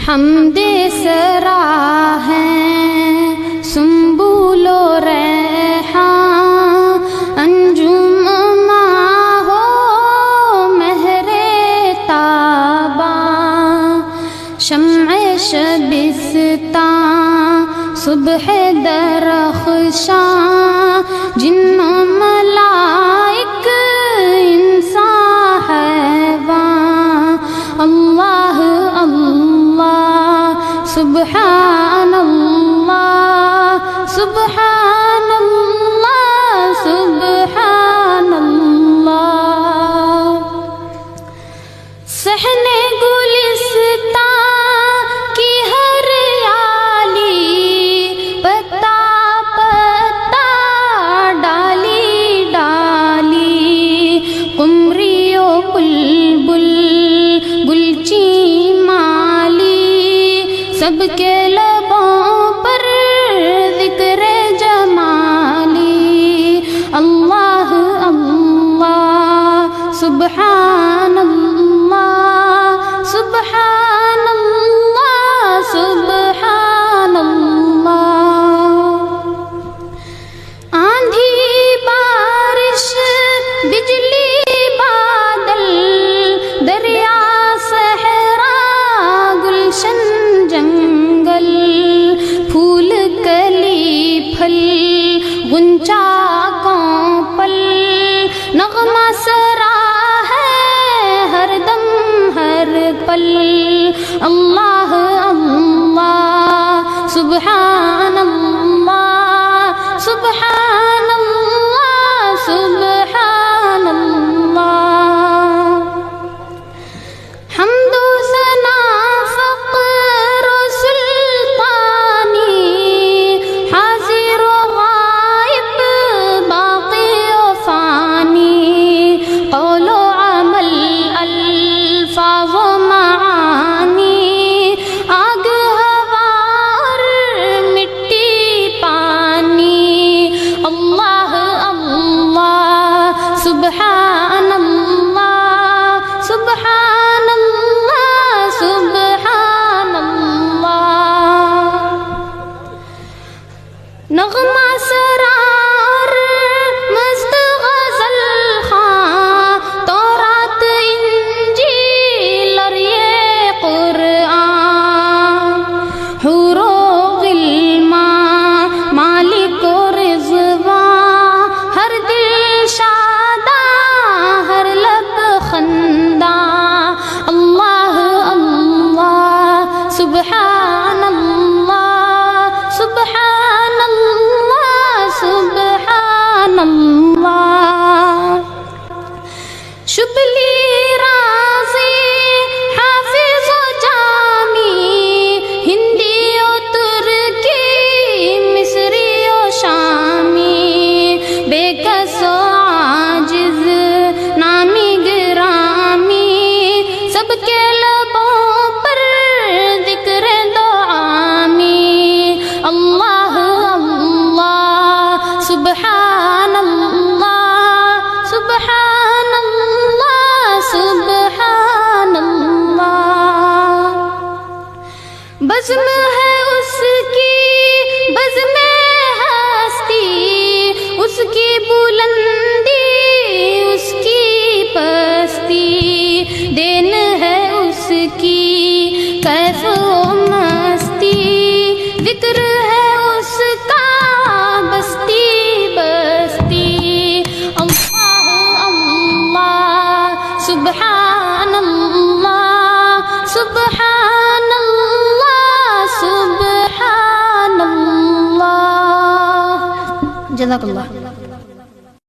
حمد سرا ہیں سنبل و ریحان، انجم ماں ہو مہر تاباں، شمع شبستان صبح درخشاں، جن و ملائک انسان حیوان، اللہ اللہ سبحان اللہ سبحان اللہ سبحان اللہ۔ صحن گلستان کی ہریالی، پتا پتا ڈالی ڈالی، قمری و بلبل گلچی مالی، سب کے لبوں پر ذکر جمالی، اللہ اللہ سبحان اللہ سبحان اللہ سبحان اللہ۔ آندھی بارش بجلی بادل، دریا صحرا گلشن جنگل، پھول کلی پھل غنچہ کونپل، نغمہ سرا ہے ہر دم ہر پل، اللہ اللہ سبحان اللہ سبحان اللہ سبحان اللہ۔ حمد و ثنا فقر و سلطانی، حاضر و غائب باقی و فانی، قول و عمل الفاظ و معانی، آگ ہوا اور مٹی پانی، اللہ اللہ سبحان اللہ سبحان اللہ سبحان اللہ۔ نغمہ سرار مست غزل خواں، تورات انجیل اور یہ قرآن، حور و غلمان مالک و رضوان، ہر دل شاداں ہر لب خنداں، اللہ اللہ سبحان اللہ سبحان اللہ سبحان اللہ۔ شبلی رازی حافظ و جامی، ہندی و ترکی مصری و شامی، بے کس و عاجز نامی گرامی، سب کے لبوں پر ذکر دعامی، اللہ اللہ سبحان اللہ سبحان اللہ سبحان اللہ۔ بزم ہے اس کی بزم ہستی، اس کی بلندی اس کی پستی، دین ہے اس کی کیف و مستی، ذکر ہے اس کا بستی بستی، اللہ اللہ سبحان اللہ سبحان اللہ سبحان اللہ۔ جزاک اللہ۔